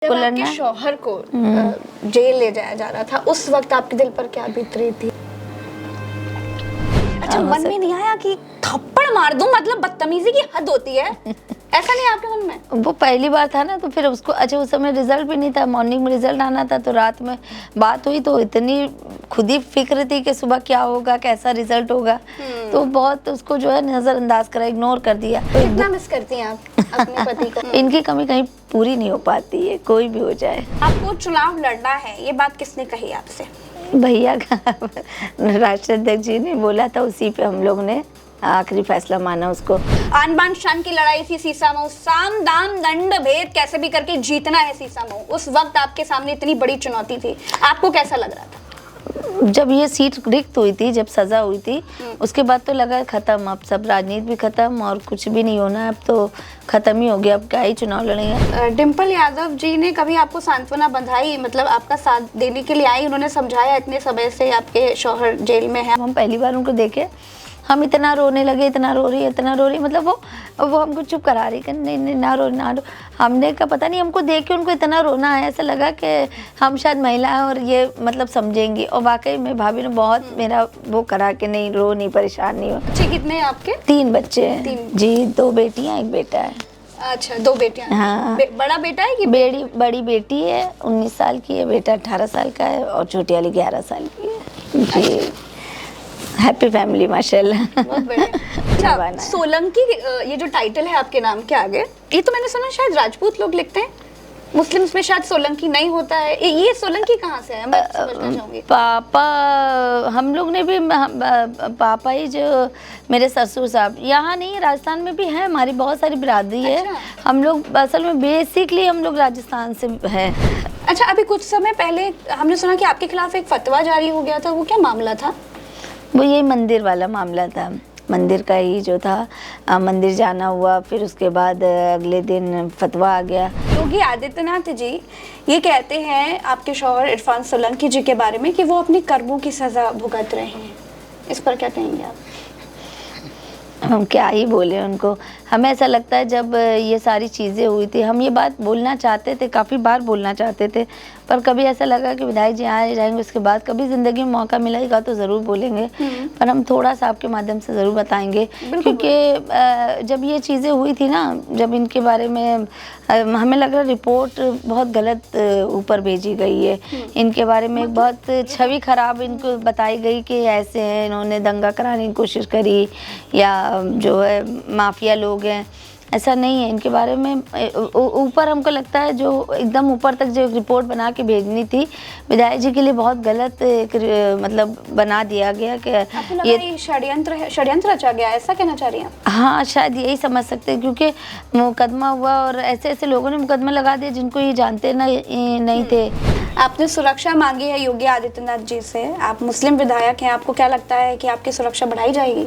जब आपके शौहर को जेल ले जाया जा रहा था, उस वक्त आपके दिल पर क्या बीत रही थी? अच्छा, मन में नहीं आया कि थप्पड़ मार दूं? मतलब बदतमीजी की हद होती है, ऐसा नहीं आपके मन में? वो पहली बार था ना, तो फिर उसको अच्छा उस समय रिजल्ट भी नहीं था, मॉर्निंग में रिजल्ट आना था, तो रात में बात हुई तो इतनी खुद ही फिक्र थी कि सुबह क्या होगा, कैसा रिजल्ट होगा, तो बहुत उसको जो है नजरअंदाज करा, इग्नोर कर दिया। तो कितना मिस करती हैं आप अपने पति को? इनकी कमी कहीं पूरी नहीं हो पाती है, कोई भी हो जाए। आपको चुनाव लड़ना है, ये बात किसने कही आपसे? भैया का राष्ट्राध्यक्ष जी ने बोला था, उसी पे हम लोग ने आखिरी फैसला माना उसको। आन बान शान की लड़ाई थी सीसामऊ, साम दाम दंड भेद कैसे भी करके जीतना है सीसामऊ। उस वक्त आपके सामने इतनी बड़ी चुनौती थी, आपको कैसा लग रहा था? जब ये सीट रिक्त हुई थी, जब सजा हुई थी, उसके बाद तो लगा खत्म, अब सब राजनीति भी खत्म और कुछ भी नहीं होना, अब तो खत्म ही हो गया, अब क्या ही चुनाव लड़ेंगे। डिम्पल यादव जी ने कभी आपको सांत्वना बंधाई, मतलब आपका साथ देने के लिए आई, उन्होंने समझाया इतने समय से आपके शौहर जेल में है? हम पहली बार उनको देखे, हम इतना रोने लगे, इतना रो रही, मतलब वो हमको चुप करा रही कि नहीं नहीं ना रो। हमने का पता नहीं, हमको देख के उनको इतना रोना है, ऐसा लगा कि हम शायद महिला हैं और ये मतलब समझेंगी, और वाकई में भाभी ने बहुत मेरा वो करा कि नहीं रो, नहीं परेशान नहीं हो। बच्चे कितने हैं आपके? 3 बच्चे हैं जी, 2 बेटियां 1 बेटा है। अच्छा, 2 बेटियां? हाँ। बड़ा बेटा है कि बड़ी बेटी है 19 साल की है, बेटा 18 साल का है, और छोटी वाली 11 साल की है जी। हैप्पी फैमिली माशाल्लाह। बहुत बढ़िया। अच्छा, सोलंकी ये जो टाइटल है आपके नाम के आगे, ये तो मैंने सुना शायद राजपूत लोग लिखते हैं, मुस्लिम्स में शायद सोलंकी नहीं होता है। ये सोलंकी कहाँ से है, मैं समझना चाहूंगी। पापा हम लोग ने भी पापा ही जो मेरे ससुर साहब यहाँ नहीं, राजस्थान में भी है, हमारी बहुत सारी बिरादरी है। अच्छा। हम लोग असल में बेसिकली हम लोग राजस्थान से हैं। अच्छा, अभी कुछ समय पहले हमने सुना कि आपके खिलाफ एक फतवा जारी हो गया था, वो क्या मामला था? वो यही मंदिर वाला मामला था, मंदिर का ही जो था, मंदिर जाना हुआ, फिर उसके बाद अगले दिन फतवा आ गया। योगी आदित्यनाथ जी ये कहते हैं आपके शौहर इरफान सोलंकी जी के बारे में कि वो अपने कर्मों की सजा भुगत रहे हैं, इस पर क्या कहेंगे आप? हम क्या ही बोले उनको, हमें ऐसा लगता है जब ये सारी चीज़ें हुई थी, हम ये बात बोलना चाहते थे, काफ़ी बार बोलना चाहते थे, पर कभी ऐसा लगा कि विधायक जी आ जाएंगे, उसके बाद कभी ज़िंदगी में मौका मिलेगा तो ज़रूर बोलेंगे, पर हम थोड़ा सा आपके माध्यम से ज़रूर बताएंगे, क्योंकि जब ये चीज़ें हुई थी ना, जब इनके बारे में हमें लग रहा रिपोर्ट बहुत गलत ऊपर भेजी गई है, इनके बारे में एक बहुत छवि खराब इनको बताई गई कि ऐसे हैं, इन्होंने दंगा कराने की कोशिश करी, या जो है माफिया लोग हैं, ऐसा नहीं है इनके बारे में। ऊपर हमको लगता है जो एकदम ऊपर तक जो रिपोर्ट बना के भेजनी थी विधायक जी के लिए, बहुत गलत मतलब बना दिया गया कि ये षड्यंत्र रचा गया, ऐसा कहना चाह रही हैं? हाँ, शायद यही समझ सकते हैं, क्योंकि मुकदमा हुआ और ऐसे ऐसे लोगों ने मुकदमा लगा दिया जिनको ये जानते नहीं थे। आपने सुरक्षा मांगी है योगी आदित्यनाथ जी से, आप मुस्लिम विधायक हैं, आपको क्या लगता है कि आपकी सुरक्षा बढ़ाई जाएगी?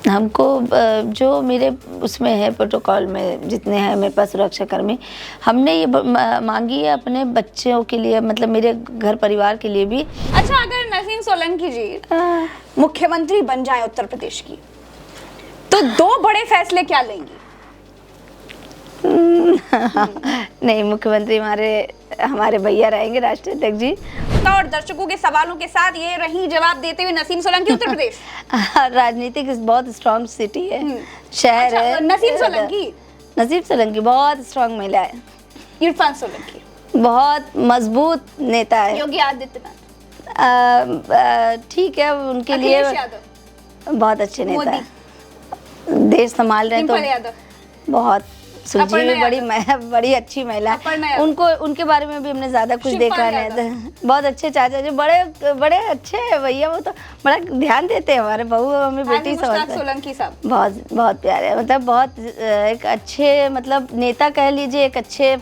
हमको जो मेरे उसमें है प्रोटोकॉल में जितने हैं मेरे पास सुरक्षा कर्मी, हमने ये मांगी है अपने बच्चों के लिए, मतलब मेरे घर परिवार के लिए भी। अच्छा, अगर नसीम सोलंकी जी मुख्यमंत्री बन जाए उत्तर प्रदेश की, तो 2 बड़े फैसले क्या लेंगी? नहीं, मुख्यमंत्री हमारे भैया रहेंगे, राष्ट्राध्यक्ष जी। और दर्शकों के सवालों के साथ ये रही जवाब देते हुए नसीम सोलंकी उत्तर प्रदेश। राजनीतिक बहुत स्ट्रॉन्ग सिटी है, शहर है। नसीम सोलंकी बहुत स्ट्रॉन्ग महिला है। इरफान सोलंकी बहुत मजबूत नेता है। योगी आदित्यनाथ ठीक है, उनके लिए बहुत अच्छे नेता है, देश संभाल रहे हैं, तो बहुत सुलझी हुई बड़ी अच्छी महिला, उनको उनके बारे में भी हमने ज्यादा कुछ देखा नहीं। बहुत अच्छे चाचा जी, बड़े अच्छे हैं भैया, वो तो बड़ा ध्यान देते हैं, हमारे बहू हमें बेटी समझते हैं। सोलंकी साहब बहुत प्यारे, मतलब बहुत एक अच्छे, मतलब नेता कह लीजिए, एक अच्छे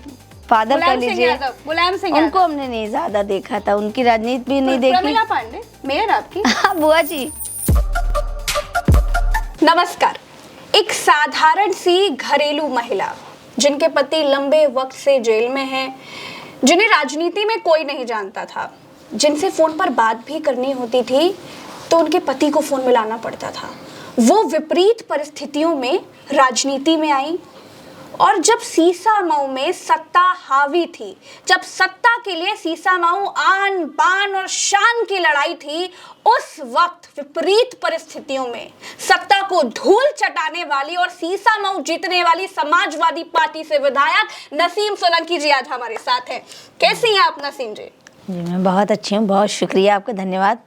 फादर कह लीजिए। मुलायम सिंह उनको हमने नहीं ज्यादा देखा था, उनकी राजनीति भी नहीं देखी। प्रमिला पांडे मेयर आपकी? बुआ जी नमस्कार। एक साधारण सी घरेलू महिला जिनके पति लंबे वक्त से जेल में हैं, जिन्हें राजनीति में कोई नहीं जानता था, जिनसे फोन पर बात भी करनी होती थी तो उनके पति को फोन मिलाना पड़ता था, वो विपरीत परिस्थितियों में राजनीति में आई और जब सीसामऊ में सत्ता हावी थी, जब सत्ता के लिए सीसामऊ आन बान और शान की लड़ाई थी, उस वक्त विपरीत परिस्थितियों में सत्ता को धूल चटाने वाली और सीसामऊ जीतने वाली समाजवादी पार्टी से विधायक नसीम सोलंकी जी आज हमारे साथ हैं। कैसी हैं आप नसीम जी? जी मैं बहुत अच्छी हूँ, बहुत शुक्रिया आपका, धन्यवाद,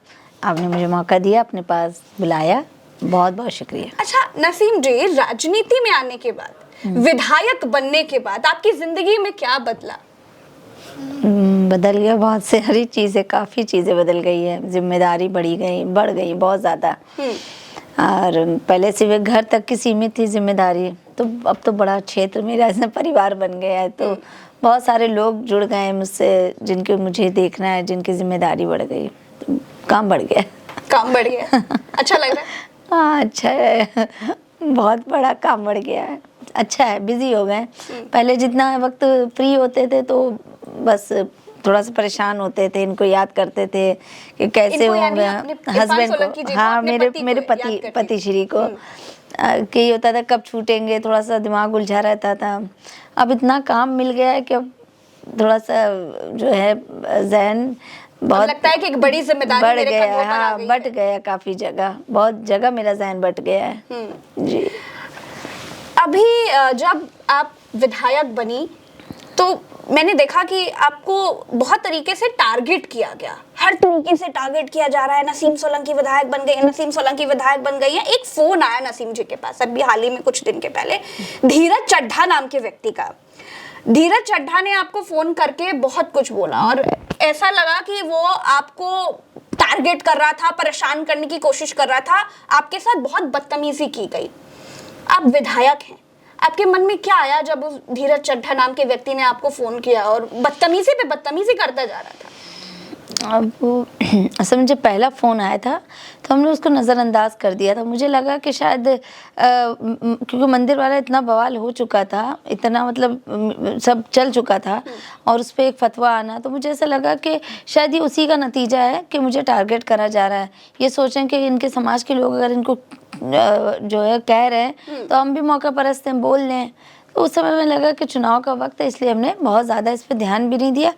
आपने मुझे मौका दिया, अपने पास बुलाया, बहुत बहुत शुक्रिया। अच्छा नसीम जी, राजनीति में आने के बाद, विधायक बनने के बाद आपकी जिंदगी में क्या बदला? बदल गया, बहुत सारी चीज़ें, काफ़ी चीज़ें बदल गई है। जिम्मेदारी बढ़ गई बहुत ज़्यादा। और पहले सिर्फ घर तक की सीमित थी जिम्मेदारी, तो अब तो बड़ा क्षेत्र मेरा ऐसा परिवार बन गया है, तो बहुत सारे लोग जुड़ गए हैं मुझसे, जिनके मुझे देखना है, जिनकी जिम्मेदारी बढ़ गई, तो काम बढ़ गया। काम बढ़ गया, अच्छा लग रहा है? हाँ अच्छा है, बहुत बड़ा काम बढ़ गया है, अच्छा है, बिजी हो गए। पहले जितना वक्त फ्री होते थे तो बस थोड़ा सा परेशान होते थे, इनको याद करते थे कि कैसे होंगे हस्बैंड को, हाँ मेरे पति श्री को, कि होता था कब छूटेंगे, थोड़ा सा दिमाग उलझा रहता था। अब इतना काम मिल गया है कि अब थोड़ा सा जो है जहन बहुत लगता है कि एक बड़ी जिम्मेदारी बढ़ मेरे गया, कंधों पर आ हाँ गई बट है। गया, काफी जगह, बहुत जगह मेरा जहन बट गया है। जी अभी जब आप विधायक बनी तो मैंने देखा कि आपको बहुत तरीके से टारगेट किया गया, हर तरीके से टारगेट किया जा रहा है। नसीम सोलंकी विधायक बन गई है, नसीम सोलंकी विधायक बन गई है। एक फोन आया नसीम जी के पास अभी हाल ही में, कुछ दिन के पहले, धीरज चड्ढा नाम के व्यक्ति का। धीरज चड्ढा ने आपको फोन करके बहुत कुछ बोला और ऐसा लगा कि वो आपको टारगेट कर रहा था, परेशान करने की कोशिश कर रहा था, आपके साथ बहुत बदतमीजी की गई। आप विधायक हैं, आपके मन में क्या आया जब उस धीरज चड्ढा नाम के व्यक्ति ने आपको फोन किया और बदतमीजी पे बदतमीजी करता जा रहा था? अब वो असल में जब पहला फ़ोन आया था तो हमने उसको नज़रअंदाज कर दिया था। मुझे लगा कि शायद क्योंकि मंदिर वाला इतना बवाल हो चुका था, इतना मतलब सब चल चुका था और उस पर एक फतवा आना, तो मुझे ऐसा लगा कि शायद ये उसी का नतीजा है कि मुझे टारगेट करा जा रहा है। ये सोचें कि इनके समाज के लोग अगर इनको जो है कह रहे हैं तो हम भी मौका परस्त हैं, बोल लें। तो उस समय में लगा कि चुनाव का वक्त है, इसलिए हमने बहुत ज़्यादा इस पर ध्यान भी नहीं दिया।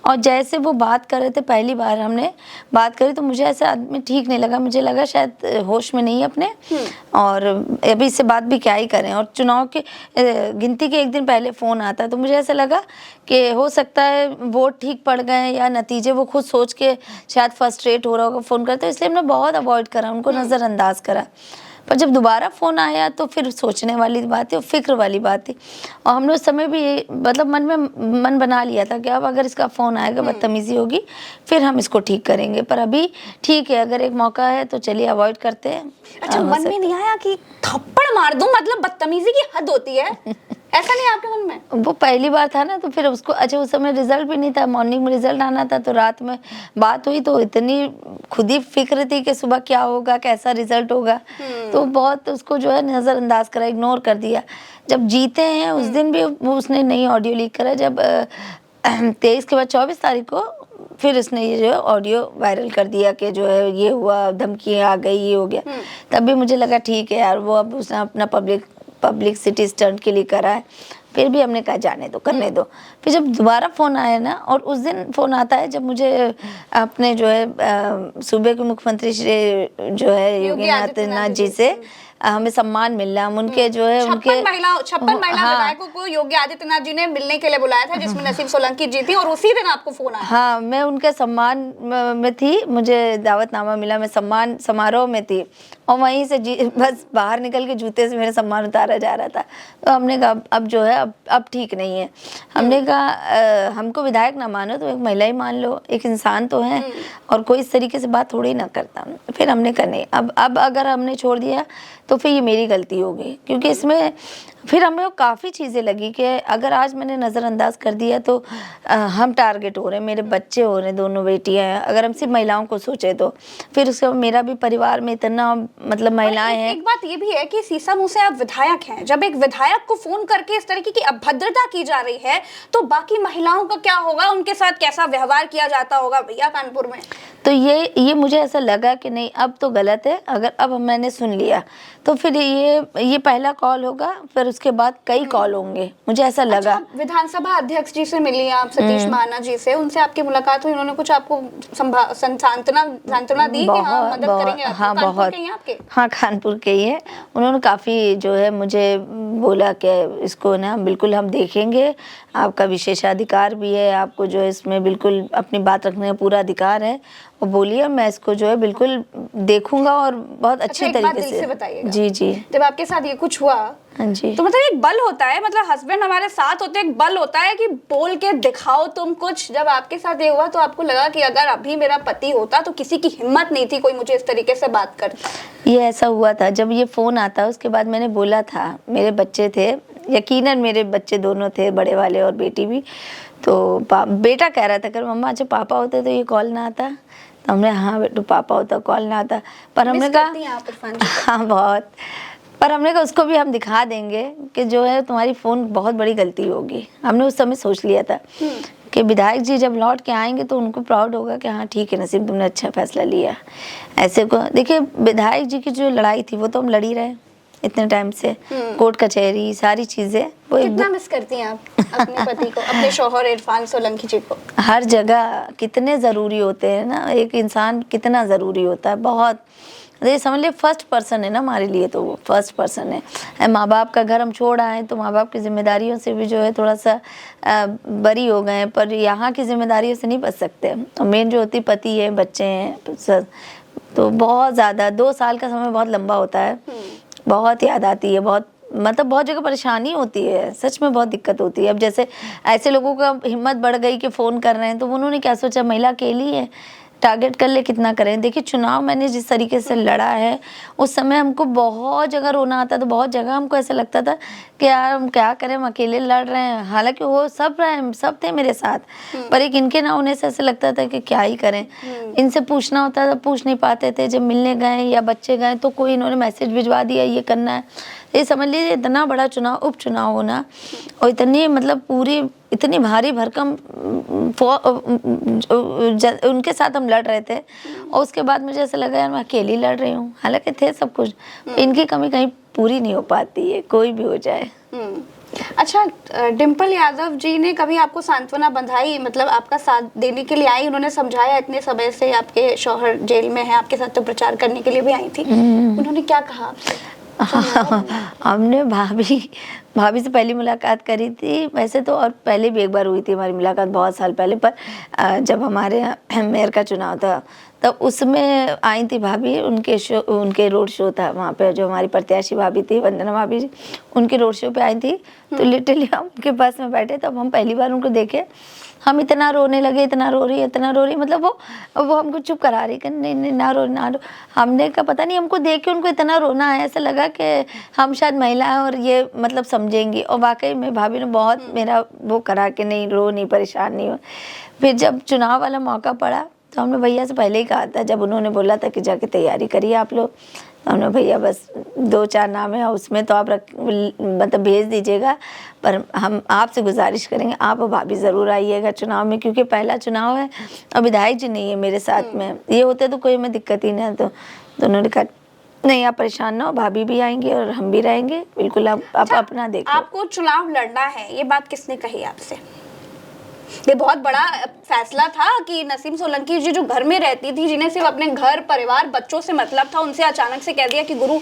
और जैसे वो बात कर रहे थे, पहली बार हमने बात करी, तो मुझे ऐसा आदमी ठीक नहीं लगा, मुझे लगा शायद होश में नहीं अपने, और अभी इससे बात भी क्या ही करें। और चुनाव के गिनती के एक दिन पहले फ़ोन आता, तो मुझे ऐसा लगा कि हो सकता है वोट ठीक पड़ गए या नतीजे वो खुद सोच के शायद फ्रस्ट्रेट हो रहा होगा फ़ोन करते, इसलिए हमने बहुत अवॉइड करा, उनको नज़रअंदाज करा। पर जब दोबारा फ़ोन आया तो फिर सोचने वाली बात थी और फिक्र वाली बात थी, और हमने उस समय भी मतलब मन बना लिया था कि अब अगर इसका फ़ोन आएगा, बदतमीज़ी होगी, फिर हम इसको ठीक करेंगे। पर अभी ठीक है, अगर एक मौका है तो चलिए अवॉइड करते हैं। अच्छा, मन में नहीं आया कि थप्पड़ मार दूं? मतलब बदतमीजी की हद होती है, ऐसा नहीं आपके मन में? वो पहली बार था ना, तो फिर उसको, अच्छा उस समय रिजल्ट भी नहीं था, मॉर्निंग में रिजल्ट आना था, तो रात में बात हुई तो इतनी खुद ही फिक्र थी कि सुबह क्या होगा, कैसा रिजल्ट होगा, तो बहुत उसको जो है नज़रअंदाज करा, इग्नोर कर दिया। जब जीते हैं उस दिन भी वो उसने नई ऑडियो लीक करा, जब 23 के बाद 24 तारीख को फिर उसने ये जो है ऑडियो वायरल कर दिया कि जो है ये हुआ, धमकियाँ आ गई, ये हो गया। तब भी मुझे लगा ठीक है यार, वो अब उसने अपना पब्लिसिटी स्टंट के लिए करा है, फिर भी हमने कहा जाने दो, करने दो। फिर जब दोबारा फ़ोन आया ना, और उस दिन फ़ोन आता है जब मुझे अपने जो है सूबे के मुख्यमंत्री श्री जो है योगी आदित्यनाथ जी से हमें सम्मान मिल रहा, हम उनके जो है उनके 56 महिला विधायकों को योगी आदित्यनाथ जी ने मिलने के लिए बुलाया था, जिसमें नसीम सोलंकी जी थी, और उसी दिन आपको फोन आया? हाँ, मैं उनके सम्मान में थी, मुझे दावतनामा मिला, मैं सम्मान समारोह में थी, और वहीं से बस बाहर निकल के जूते से मेरा सम्मान उतारा जा रहा था। तो हमने कहा अब जो है अब ठीक नहीं है। हमने कहा हमको विधायक ना मानो तो एक महिला ही मान लो, एक इंसान तो है, और कोई इस तरीके से बात थोड़ी ना करता। फिर हमने कहा नहीं, अब अगर हमने छोड़ दिया तो फिर ये मेरी गलती होगी, क्योंकि इसमें फिर हमें काफ़ी चीज़ें लगी कि अगर आज मैंने नज़रअंदाज कर दिया तो हम टारगेट हो रहे हैं, मेरे बच्चे हो रहे हैं, दोनों बेटियां हैं, अगर हम सिर्फ महिलाओं को सोचे तो फिर उसके मेरा भी परिवार में इतना मतलब महिलाएं हैं। एक बात ये भी है कि सीसामऊ से आप विधायक हैं, जब एक विधायक को फोन करके इस तरीके की अभद्रता की जा रही है तो बाकी महिलाओं का क्या होगा, उनके साथ कैसा व्यवहार किया जाता होगा भैया कानपुर में? तो ये मुझे ऐसा लगा कि नहीं, अब तो गलत है, अगर अब मैंने सुन लिया तो फिर ये पहला कॉल होगा, फिर उसके बाद कई कॉल होंगे, मुझे ऐसा लगा। अच्छा, विधानसभा अध्यक्ष जी से मिली आप, सतीश महाना जी से, उन्से आपकी मुलाकात हुई, उन्होंने कुछ आपको सांत्वना दी कि हाँ मदद करेंगे आपकी? हाँ कानपुर बहुत, के ही हैं आपके? हाँ कानपुर के ही है। उन्होंने काफ़ी जो है मुझे बोला कि इसको ना बिल्कुल हम देखेंगे, आपका विशेषाधिकार भी है, आपको जो है इसमें बिल्कुल अपनी बात रखने का पूरा अधिकार है, और बोलिए मैं इसको जो है बिल्कुल देखूंगा और बहुत अच्छे एक बात तरीके दिल से बताइएगा, जी जी जब आपके साथ ये कुछ हुआ हाँ जी। तो मतलब एक बल होता है, मतलब हस्बैंड हमारे साथ होते एक बल होता है कि बोल के दिखाओ तुम कुछ। जब आपके साथ ये हुआ तो आपको लगा कि अगर अभी मेरा पति होता तो किसी की हिम्मत नहीं थी कोई मुझे इस तरीके से बात करता। ये ऐसा हुआ था जब ये फ़ोन आता, उसके बाद मैंने बोला था, मेरे बच्चे थे, यकीनन मेरे बच्चे दोनों थे, बड़े वाले और बेटी भी, तो बेटा कह रहा था कि मम्मा अच्छा पापा होते तो ये कॉल ना आता। तो हमने हाँ बेटू पापा होता कॉल ना आता, पर हमने कहा हाँ बहुत, पर हमने कहा उसको भी हम दिखा देंगे कि जो है तुम्हारी फ़ोन बहुत बड़ी गलती होगी। हमने उस समय सोच लिया था कि विधायक जी जब लौट के आएंगे तो उनको प्राउड होगा कि हाँ ठीक है नसीम तुमने अच्छा फैसला लिया। ऐसे को देखिए, विधायक जी की जो लड़ाई थी वो तो हम लड़ ही रहे इतने टाइम से, कोर्ट कचहरी सारी चीज़ें, वो कितना मिस करती हैं आप अपने पति को, अपने शौहर इरफान सोलंकी जी को? हर जगह कितने ज़रूरी होते हैं ना, एक इंसान कितना ज़रूरी होता है, बहुत। ये समझ लिए फर्स्ट पर्सन है ना हमारे लिए, तो वो फर्स्ट पर्सन है। माँ बाप का घर हम छोड़ आए तो माँ बाप की जिम्मेदारियों से भी जो है थोड़ा सा बरी हो गए, पर यहाँ की जिम्मेदारियों से नहीं बच सकते। और मेन जो होती पति है, बच्चे हैं, तो बहुत ज़्यादा 2 साल का समय बहुत लंबा होता है, बहुत याद आती है, बहुत मतलब बहुत जगह परेशानी होती है, सच में बहुत दिक्कत होती है। अब जैसे ऐसे लोगों का हिम्मत बढ़ गई कि फ़ोन कर रहे हैं, तो उन्होंने क्या सोचा महिला अकेली है, टारगेट कर ले कितना करें। देखिए चुनाव मैंने जिस तरीके से लड़ा है, उस समय हमको बहुत जगह रोना आता था, बहुत जगह हमको ऐसा लगता था कि यार हम क्या करें, हम अकेले लड़ रहे हैं। हालांकि वो सब रहे, सब थे मेरे साथ, पर एक इनके ना होने से ऐसा लगता था कि क्या ही करें। इनसे पूछना होता था, पूछ नहीं पाते थे। जब मिलने गए या बच्चे गए तो कोई इन्होंने मैसेज भिजवा दिया ये करना है। ये समझ लीजिए इतना बड़ा चुनाव, उपचुनाव होना, और इतनी मतलब पूरी इतनी भारी भरकम उनके साथ हम लड़ रहे थे, और उसके बाद मुझे ऐसा लगा यार मैं अकेली लड़ रही हूँ। हालांकि थे सब कुछ, इनकी कमी कहीं पूरी नहीं हो पाती है, कोई भी हो जाए। अच्छा, डिम्पल यादव जी ने कभी आपको सांत्वना बंधाई, मतलब आपका साथ देने के लिए आई, उन्होंने समझाया इतने समय से आपके शौहर जेल में है, आपके साथ तो प्रचार करने के लिए भी आई थी, उन्होंने क्या कहा आपसे? हमने भाभी से पहली मुलाकात करी थी वैसे तो, और पहले भी एक बार हुई थी हमारी मुलाकात बहुत साल पहले, पर जब हमारे मेयर का चुनाव था तब उसमें आई थी भाभी, उनके रोड शो था वहाँ पे, जो हमारी प्रत्याशी भाभी थी वंदना भाभी जी, उनके रोड शो पे आई थी। तो लिटरली हम उनके पास में बैठे, तब हम पहली बार उनको देखे, हम इतना रोने लगे, इतना रो रही मतलब वो हमको चुप करा रही कि नहीं नहीं ना रो ना रो। हमने कहा पता नहीं हमको देख के उनको इतना रोना है, ऐसा लगा कि हम शायद महिला हैं और ये मतलब समझेंगी। और वाकई में भाभी ने बहुत मेरा वो करा कि नहीं रो, नहीं परेशान नहीं हो। फिर जब चुनाव वाला मौका पड़ा तो हमने भैया से पहले ही कहा था, जब उन्होंने बोला था कि जाके तैयारी करिए आप लोग, तो हमने भैया बस 2-4 नाम है उसमें तो आप मतलब भेज दीजिएगा, पर हम आपसे गुजारिश करेंगे आप और भाभी ज़रूर आइएगा चुनाव में, क्योंकि पहला चुनाव है और विधायक जी नहीं है मेरे साथ में, ये होते तो कोई हमें दिक्कत ही नहीं। तो उन्होंने कहा नहीं आप परेशान ना हो, भाभी भी आएंगे और हम भी रहेंगे, बिल्कुल आप अपना देखो। आपको चुनाव लड़ना है, ये बात किसने कही आपसे? ये बहुत बड़ा फैसला था कि नसीम सोलंकी जी जो घर में रहती थी, जिन्हें सिर्फ अपने घर परिवार बच्चों से मतलब था, उनसे अचानक से कह दिया कि गुरु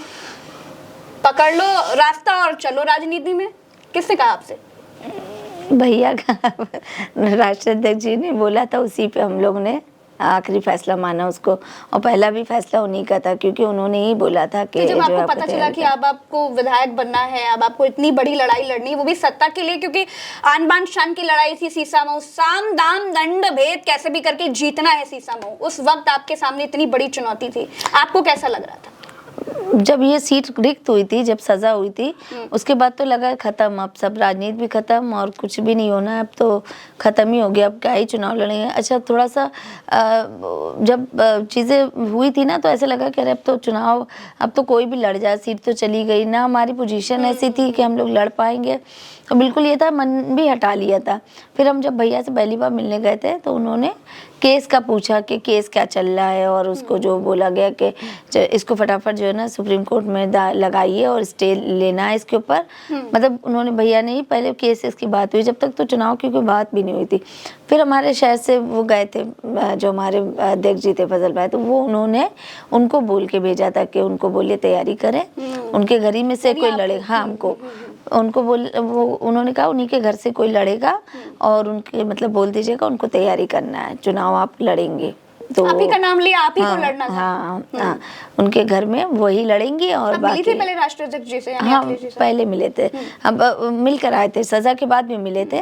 पकड़ लो रास्ता और चलो राजनीति में। किसने कहा आपसे? भैया का राष्ट्रीय अध्यक्ष जी ने बोला था, उसी पे हम लोग ने आखिरी फैसला माना उसको, और पहला भी फैसला उन्हीं का था, क्योंकि उन्होंने ही बोला था कि जब आपको पता चला कि अब आपको विधायक बनना है, अब आपको इतनी बड़ी लड़ाई लड़नी, वो भी सत्ता के लिए, क्योंकि आन बान शान की लड़ाई थी, सीसामऊ, साम दाम दंड भेद कैसे भी करके जीतना है सीसामऊ, उस वक्त आपके सामने इतनी बड़ी चुनौती थी, आपको कैसा लग रहा था? जब ये सीट रिक्त हुई थी, जब सजा हुई थी, उसके बाद तो लगा खत्म, अब सब राजनीति भी खत्म और कुछ भी नहीं होना है, अब तो खत्म ही हो गया, अब क्या ही चुनाव लड़ेंगे। अच्छा थोड़ा सा जब चीज़ें हुई थी ना, तो ऐसे लगा कि अरे अब तो चुनाव, अब तो कोई भी लड़ जाए, सीट तो चली गई ना, हमारी पोजीशन ऐसी थी कि हम लोग लड़ पाएंगे, तो बिल्कुल ये था, मन भी हटा लिया था। फिर हम जब भैया से पहली बार मिलने गए थे तो उन्होंने केस का पूछा कि केस क्या चल रहा है, और उसको जो बोला गया कि इसको फटाफट जो है ना सुप्रीम कोर्ट में लगाइए और स्टे लेना है इसके ऊपर। मतलब उन्होंने, भैया ने ही पहले केस की बात हुई, जब तक तो चुनाव की कोई बात भी नहीं हुई थी। फिर हमारे शहर से वो गए थे, जो हमारे अध्यक्ष जी थे फजल भाई, तो वो उन्होंने उनको बोल के भेजा था कि उनको बोलिए तैयारी करें, उनके घर ही में से कोई लड़े। हाँ, हमको उनको वो उन्होंने कहा उन्हीं के घर से कोई लड़ेगा और उनके मतलब बोल दीजिएगा उनको तैयारी करना है, चुनाव आप लड़ेंगे। तो आप ही का नाम लिया, आप ही को हाँ, लड़ना था। हाँ, उनके घर में वही लड़ेंगी। और आप मिली थी पहले राष्ट्रीय अध्यक्ष जी से? हाँ, पहले मिले थे, हम मिलकर आए थे, सजा के बाद भी मिले थे,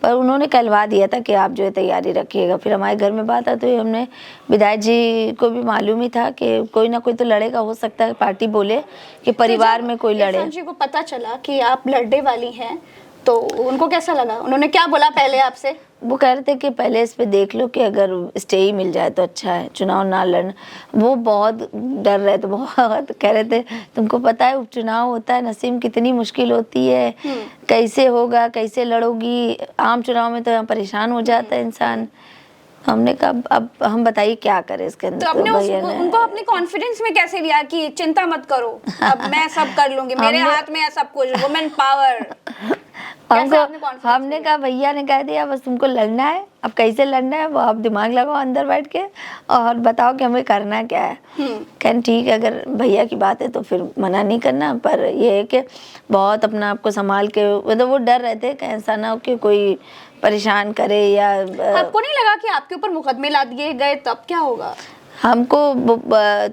पर उन्होंने कहलवा दिया था कि आप जो है तैयारी रखिएगा। फिर हमारे घर में बात आती हुई, हमने विधायक जी को भी मालूम ही था कि कोई ना कोई तो लड़ेगा, हो सकता है पार्टी बोले कि परिवार में कोई लड़े। इरफान जी को पता चला कि आप लड़ने वाली हैं तो उनको कैसा लगा? उन्होंने क्या बोला पहले आपसे? वो कह रहे थे कि पहले इस पे देख लो कि अगर स्टे ही मिल जाए तो अच्छा है, चुनाव ना लड़ना। वो बहुत डर रहे थे, बहुत कह रहे थे तुमको पता है उपचुनाव होता है नसीम, कितनी मुश्किल होती है, कैसे होगा, कैसे लड़ोगी, आम चुनाव में तो यहाँ परेशान हो जाता है इंसान। हमने कहा अब हम बताइए क्या करें इसके अंदर। तो अपने उनको अपने कॉन्फिडेंस में कैसे लिया कि चिंता मत करो, अब मैं सब कर लूंगी, मेरे हाथ में है सब कुछ, वुमेन पावर? हमने कहा भैया ने कह दिया बस तुमको लड़ना है, अब कैसे लड़ना है वो आप दिमाग लगाओ अंदर बैठ के और बताओ कि हमें करना क्या है। कहने ठीक है, अगर भैया की बात है तो फिर मना नहीं करना, पर ये है कि बहुत अपना आपको संभाल के, मतलब वो डर रहे थे कि ऐसा ना हो कि कोई परेशान करे या आपको नहीं लगा कि आपके ऊपर मुकदमे ला दिए गए तब क्या होगा? हमको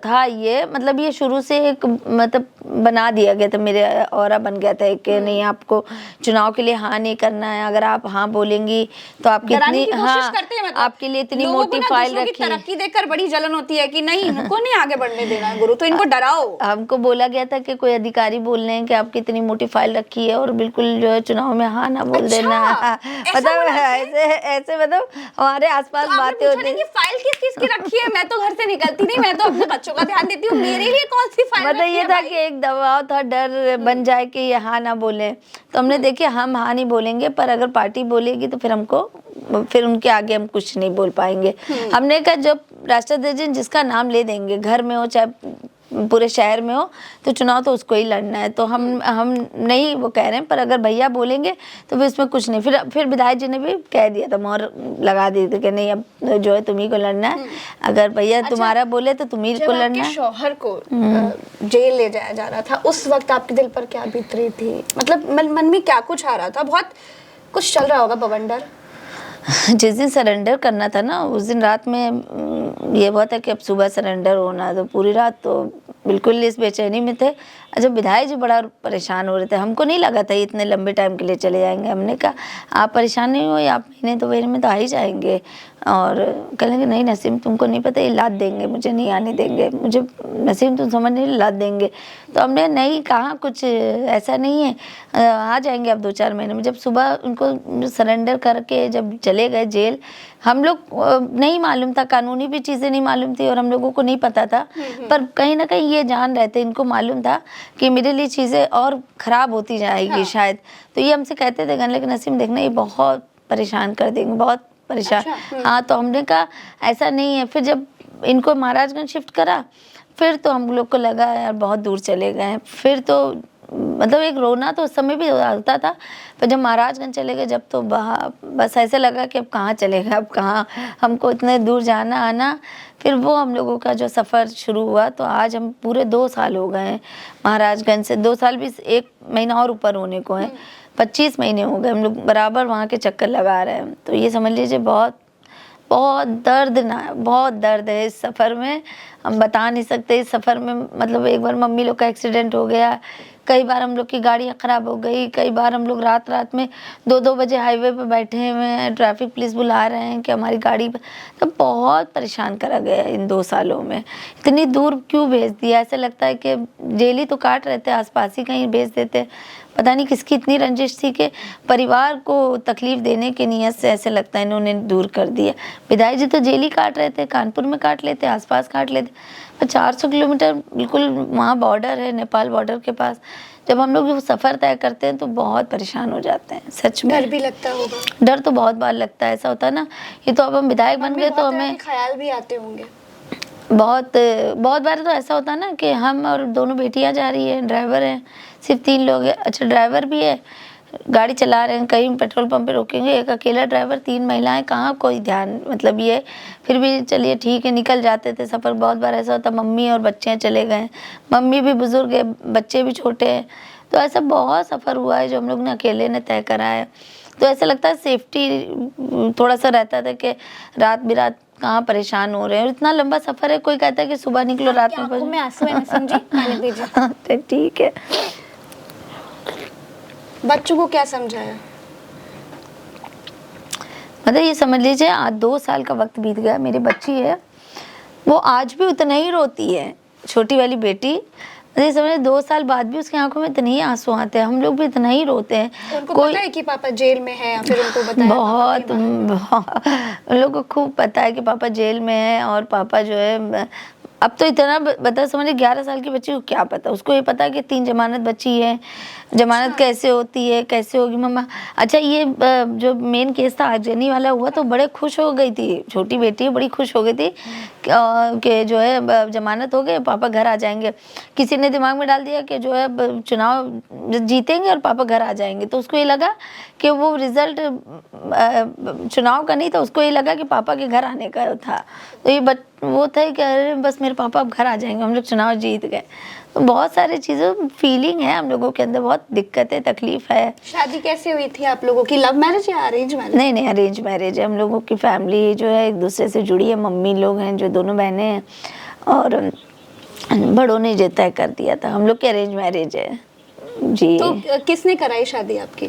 था ये, मतलब ये शुरू से एक मतलब बना दिया गया था, मेरे औरा बन गया था कि नहीं आपको चुनाव के लिए हाँ नहीं करना है, अगर आप हाँ बोलेंगी तो आप कितनी हाँ मतलब आपके लिए इतनी मोटी फाइल रखी। तरक्की देखकर बड़ी जलन होती है कि नहीं इनको नहीं आगे बढ़ने देना है गुरु, तो इनको डराओ। हमको बोला गया था कि कोई अधिकारी बोल रहे हैं कि आपकी इतनी मोटी फाइल रखी है और बिल्कुल जो है चुनाव में हाँ ना बोल देना। मतलब ऐसे मतलब हमारे आसपास बातें होती है। फाइल किस चीज की रखी है? मैं तो घर से निकलती नहीं, मैं तो अपने बच्चों का ध्यान देती हूँ, मेरे लिए कौन सी फाइल? मतलब ये था कि एक दबाव था, डर बन जाए कि ये हाँ ना बोले, तो हमने देखिए हम हाँ नहीं बोलेंगे, पर अगर पार्टी बोलेगी तो फिर उनके आगे हम कुछ नहीं बोल पाएंगे। हमने कहा जब राष्ट्राध्यक्ष जिसका नाम ले देंगे, घर में हो चाहे पूरे शहर में हो, तो चुनाव तो उसको ही लड़ना है, तो हम नहीं वो कह रहे हैं, पर अगर भैया बोलेंगे तो फिर इसमें कुछ नहीं। फिर विधायक जी ने भी कह दिया था, मोहर लगा दी थी कि नहीं अब जो है तुम्ही को लड़ना है, अगर भैया तुम्हारा बोले तो तुम्ही को लड़ना है। शौहर को जेल ले जाया जा रहा था, उस वक्त आपके दिल पर क्या बीत रही थी? मतलब मन में क्या कुछ आ रहा था? बहुत कुछ चल रहा होगा बवंडर। जिस दिन सरेंडर करना था ना, उस दिन रात में ये हुआ था कि अब सुबह सरेंडर होना, तो पूरी रात तो बिल्कुल इस बेचैनी में थे। जब विधायक जी बड़ा परेशान हो रहे थे, हमको नहीं लगा था इतने लंबे टाइम के लिए चले जाएंगे। हमने कहा आप परेशान नहीं हो, आप महीने दो महीने में तो आ ही जाएंगे। और कहेंगे नहीं नसीम तुमको नहीं पता, ये लाद देंगे, मुझे नहीं आने देंगे, मुझे नसीम तुम समझ नहीं, लाद देंगे। तो हमने नहीं कहा कुछ ऐसा नहीं है, आ जाएंगे अब 2-4 महीने में। जब सुबह उनको सरेंडर करके जब चले गए जेल, हम लोग नहीं मालूम था, कानूनी भी चीज़ें नहीं मालूम थी और हम लोगों को नहीं पता था, पर कहीं ना कहीं ये जान रहे थे, इनको मालूम था कि मेरे लिए चीज़ें और ख़राब होती जाएगी शायद। तो ये हमसे कहते थे, कहने लगे नसीम देखना ये बहुत परेशान कर देंगे, बहुत परेशान। हाँ, तो हमने कहा ऐसा नहीं है। फिर जब इनको महाराजगंज शिफ्ट करा, फिर तो हम लोग को लगा यार बहुत दूर चले गए। फिर तो मतलब एक रोना तो उस समय भी होता था, पर जब महाराजगंज चले गए, जब तो बस ऐसे लगा कि अब कहाँ चले गए, अब कहाँ हमको इतने दूर जाना आना। फिर वो हम लोगों का जो सफ़र शुरू हुआ, तो आज हम पूरे 2 साल हो गए हैं महाराजगंज से, 2 साल भी 1 महीना और ऊपर होने को है, 25 महीने हो गए हम लोग बराबर वहाँ के चक्कर लगा रहे हैं। तो ये समझ लीजिए बहुत दर्द है इस सफ़र में, हम बता नहीं सकते। इस सफ़र में मतलब एक बार मम्मी लोग का एक्सीडेंट हो गया, कई बार हम लोग की गाड़ियाँ ख़राब हो गई, कई बार हम लोग रात में 2-2 बजे हाईवे पे बैठे हुए हैं, ट्रैफिक पुलिस बुला रहे हैं कि हमारी गाड़ी पर। तो बहुत परेशान करा गया इन 2 सालों में। इतनी दूर क्यों भेज दिया? ऐसा लगता है कि जेल ही तो काट रहे थे, आसपास ही कहीं भेज देते। पता नहीं किसकी इतनी रंजिश थी कि परिवार को तकलीफ़ देने की नीयत से ऐसे लगता है इन्होंने दूर कर दिया। विधायक जी तो जेल ही काट रहे थे, कानपुर में काट लेते, आसपास काट लेते, पर 400 किलोमीटर बिल्कुल वहाँ बॉर्डर है, नेपाल बॉर्डर के पास, जब हम लोग वो सफ़र तय करते हैं तो बहुत परेशान हो जाते हैं सच में। डर भी लगता होगा। डर तो बहुत बार लगता है, ऐसा होता है ना, ये तो अब हम विधायक बन गए तो हमें ख्याल भी आते होंगे। बहुत बहुत बार तो ऐसा होता है ना कि हम और दोनों बेटियां जा रही है, ड्राइवर हैं, सिर्फ 3 लोग हैं, अच्छा ड्राइवर भी है, गाड़ी चला रहे हैं, कहीं पेट्रोल पंप पे रोकेंगे, एक अकेला ड्राइवर, 3 महिलाएं, कहाँ कोई ध्यान, मतलब ये फिर भी चलिए ठीक है निकल जाते थे सफ़र। बहुत बार ऐसा होता मम्मी और बच्चे चले गए, मम्मी भी बुज़ुर्ग है, बच्चे भी छोटे हैं, तो ऐसा बहुत सफ़र हुआ है जो हम लोग ने अकेले ने तय करा है। तो ऐसा लगता है सेफ्टी थोड़ा सा रहता था कि रात बिरात कहाँ परेशान हो रहे हैं, और इतना लंबा सफ़र है, कोई कहता है कि सुबह निकलो रात में आंखों में आंसू है नसीम जी, पानी दीजिए। तो ठीक है। बच्चों को क्या समझाया? मतलब ये समझ लीजिए आज 2 साल का वक्त बीत गया, मेरी बच्ची है वो आज भी उतना ही रोती है, छोटी वाली बेटी, मतलब समझ 2 साल बाद भी उसकी आंखों में इतने ही आंसू आते हैं, हम लोग भी इतना ही रोते हैं। उनको पता है कि पापा जेल में है या फिर उनको बताया? बहुत उन लोगों को खूब पता है कि पापा जेल में है, और पापा जो है अब तो इतना बता, समझिए 11 साल की बच्ची को क्या पता, उसको ये पता है कि 3 जमानत बची है, जमानत कैसे होती है, कैसे होगी मम्मा। अच्छा ये जो मेन केस था आगजनी वाला हुआ तो बड़े खुश हो गई थी, छोटी बेटी बड़ी खुश हो गई थी कि जो है जमानत हो गई, पापा घर आ जाएंगे। किसी ने दिमाग में डाल दिया कि जो है चुनाव जीतेंगे और पापा घर आ जाएंगे, तो उसको ये लगा कि वो रिजल्ट चुनाव का नहीं था, उसको ये लगा कि पापा के घर आने का था। तो ये वो था कि अरे बस मेरे पापा अब घर आ जाएंगे, हम लोग चुनाव जीत गए। तो बहुत सारी चीज़ें फीलिंग है हम लोगों के अंदर, बहुत दिक्कतें तकलीफ है। शादी कैसे हुई थी आप लोगों की? लव मैरिज या अरेंज मैरिज? नहीं नहीं, अरेंज मैरिज है। हम लोगों की फैमिली जो है एक दूसरे से जुड़ी है, मम्मी लोग हैं जो दोनों बहनें हैं, और बड़ों ने जो तय कर दिया था, हम लोग की अरेंज मैरिज है जी। तो किसने कराई शादी आपकी?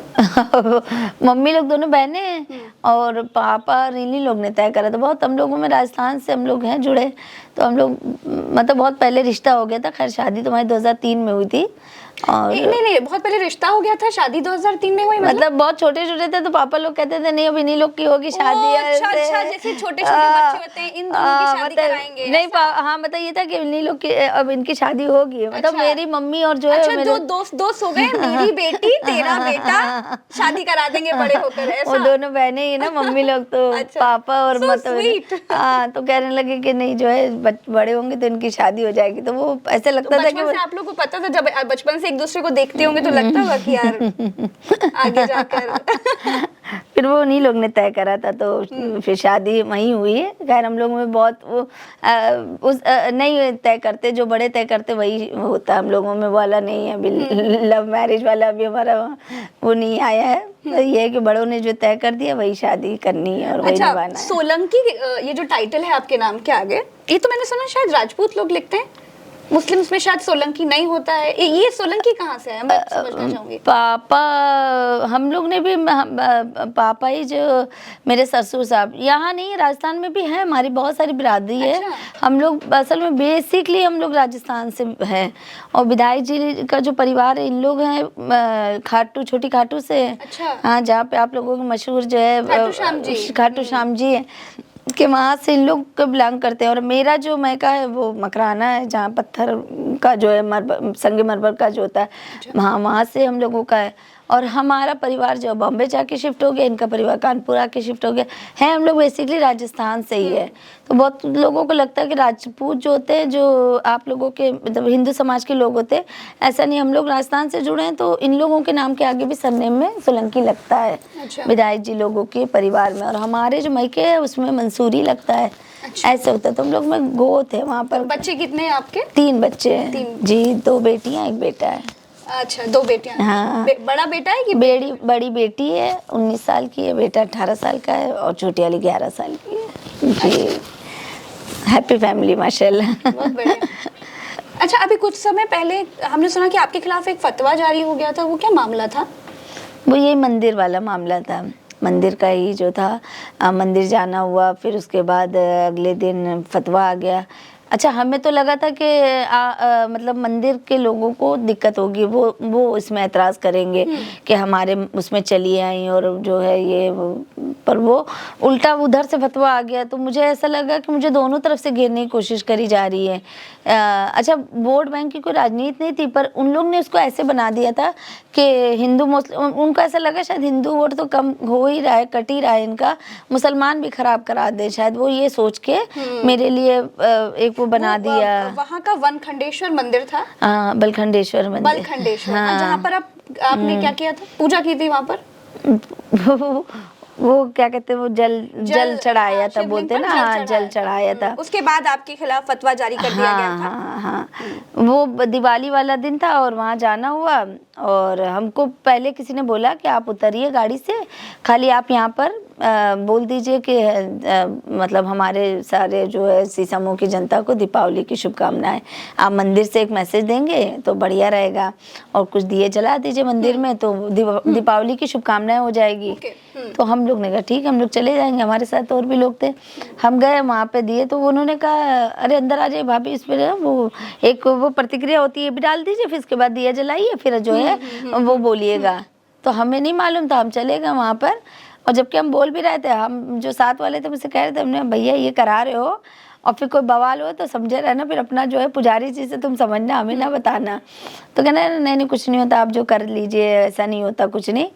मम्मी लोग दोनों बहनें हैं और पापा रीली लोग ने तय करा था। बहुत हम लोगों में राजस्थान से हम लोग हैं जुड़े, तो हम लोग मतलब बहुत पहले रिश्ता हो गया था। खैर शादी तो हमारी 2003 में हुई थी। और नहीं बहुत पहले रिश्ता हो गया था, शादी 2003 में हुई? मतलब बहुत छोटे छोटे थे तो पापा लोग कहते थे नहीं अब इन्हीं लोग की होगी शादी। अच्छा अच्छा, जैसे छोटे छोटे बच्चे होते हैं इन दोनों की शादी कराएंगे? नहीं हाँ मतलब ये था कि इन्हीं लोग की अब इनकी शादी होगी, मतलब मेरी मम्मी और जो है अच्छा, दो दोस्त हो गए, मेरी बेटी तेरा बेटा, शादी करा देंगे बड़े होकर, ऐसा? वो दोनों बहनें ही ना मम्मी लोग तो पापा और मतलब हाँ, तो कहने लगे कि नहीं जो है बड़े होंगे तो इनकी शादी हो जाएगी। तो वो ऐसे लगता था कि आप लोग को पता था, जब बचपन से एक दूसरे को देखते होंगे तो लगता होगा कि यार आगे जाकर फिर वो उन्हीं लोग ने तय करा था, तो फिर शादी वहीं हुई है। खैर हम लोग में बहुत वो नहीं तय करते, जो बड़े तय करते वही होता है, हम लोगों में वाला नहीं है अभी लव मैरिज वाला अभी हमारा वो नहीं आया है। तो ये है कि बड़ों ने जो तय कर दिया वही शादी करनी है और वही निभाना है। सोलंकी ये जो टाइटल है आपके नाम के आगे, ये तो मैंने सुना शायद राजपूत लोग लिखते हैं, मुस्लिम्स में शायद सोलंकी नहीं होता है। ये सोलंकी कहाँ से है, मैं समझना चाहूंगी। पापा हम लोग ने भी पापा ही जो मेरे ससुर साहब, यहाँ नहीं राजस्थान में भी है, हमारी बहुत सारी बिरादरी है। अच्छा। हम लोग असल में बेसिकली हम लोग राजस्थान से हैं, और विधायक जी का जो परिवार है इन लोग हैं खाटू, छोटी खाटू से। अच्छा। हाँ, जहाँ पे आप लोगों के मशहूर जो है खाटू श्याम जी है कि वहाँ से इन लोग को बिलोंग करते हैं। और मेरा जो मैका है वो मकराना है, जहाँ पत्थर का जो है मरबर, संगे मरबर का जो होता है, वहाँ से हम लोगों का है। और हमारा परिवार जो बॉम्बे जाके शिफ्ट हो गया, इनका परिवार कानपुर आके शिफ्ट हो गया है। हम लोग बेसिकली राजस्थान से ही है। तो बहुत लोगों को लगता है कि राजपूत जो होते हैं, जो आप लोगों के मतलब हिंदू समाज के लोग होते हैं, ऐसा नहीं, हम लोग राजस्थान से जुड़े हैं, तो इन लोगों के नाम के आगे भी सरनेम में सोलंकी लगता है। अच्छा। विधायक जी लोगों के परिवार में, और हमारे जो मैके है उसमें मंसूरी लगता है। अच्छा। ऐसे होता है। तो हम लोग में गो थे वहाँ पर। बच्चे कितने हैं आपके? 3 बच्चे हैं जी, 2 बेटियाँ 1 बेटा है। अच्छा, 2 बेटियां। हाँ। बड़ा बेटा है कि बड़ी बेटी है 19 साल की है, बेटा 18 साल का है, और छोटी वाली 11 साल की है जी। हैप्पी फैमिली माशाल्लाह। बहुत बढ़िया। अच्छा, अभी कुछ समय पहले हमने सुना कि आपके खिलाफ एक फतवा जारी हो गया था, वो क्या मामला था? वो ये मंदिर वाला मामला था, मंदिर का ही जो था। मंदिर जाना हुआ, फिर उसके बाद अगले दिन फतवा आ गया अच्छा, हमें तो लगा था कि मतलब मंदिर के लोगों को दिक्कत होगी, वो इसमें ऐतराज़ करेंगे कि हमारे उसमें चली आई और जो है ये पर वो उल्टा उधर से फतवा आ गया। तो मुझे ऐसा लगा कि मुझे दोनों तरफ से घेरने की कोशिश करी जा रही है। अच्छा, वोट बैंक की कोई राजनीति नहीं थी, पर उन लोग ने उसको ऐसे बना दिया था कि हिंदू मुस्लिम, उनको ऐसा लगा शायद हिंदू वोट तो कम हो ही रहा है, कट ही रहा है इनका, मुसलमान भी खराब करा दे, शायद वो ये सोच के मेरे लिए एक वो बना दिया। वहाँ का वनखंडेश्वर मंदिर था। हाँ, बलखंडेश्वर मंदिर। बलखंडेश्वर, हाँ। जहाँ पर आपने क्या किया था, पूजा की थी वहाँ पर? वो क्या कहते हैं, वो जल चढ़ाया था, बोलते हैं ना, हाँ, जल चढ़ाया था। उसके बाद आपके खिलाफ फतवा जारी कर दिया गया था। हाँ, वो दिवाली वाला दिन था और वहाँ जाना हुआ, और हमको पहले किसी ने बोला कि आप उतरिए गाड़ी से, खाली आप यहाँ पर बोल दीजिए कि मतलब हमारे सारे जो है इसी समूह की जनता को दीपावली की शुभकामनाएं। आप मंदिर से एक मैसेज देंगे तो बढ़िया रहेगा, और कुछ दिए जला दीजिए मंदिर में, तो दीपावली की शुभकामनाएं हो जाएगी। तो हम लोग ने कहा ठीक है, हम लोग चले जाएंगे, हमारे साथ और भी लोग थे। हम गए वहाँ पे दिए, तो उन्होंने कहा अरे अंदर आ जाइए भाभी, इस पर वो एक वो प्रतिक्रिया होती है भी डाल दीजिए, फिर इसके बाद दिया जलाइए, फिर जो है वो बोलिएगा। तो हमें नहीं मालूम था, हम चले गए वहाँ पर, और जबकि हम बोल भी रहे थे, हम जो साथ वाले थे मुझसे कह रहे थे, हमने भैया ये करा रहे हो और फिर कोई बवाल हो तो समझे रहना, फिर अपना जो है पुजारी जी से तुम समझना, हमें ना बताना। तो कहना नहीं कुछ नहीं होता, आप जो कर लीजिए, ऐसा नहीं होता कुछ नहीं।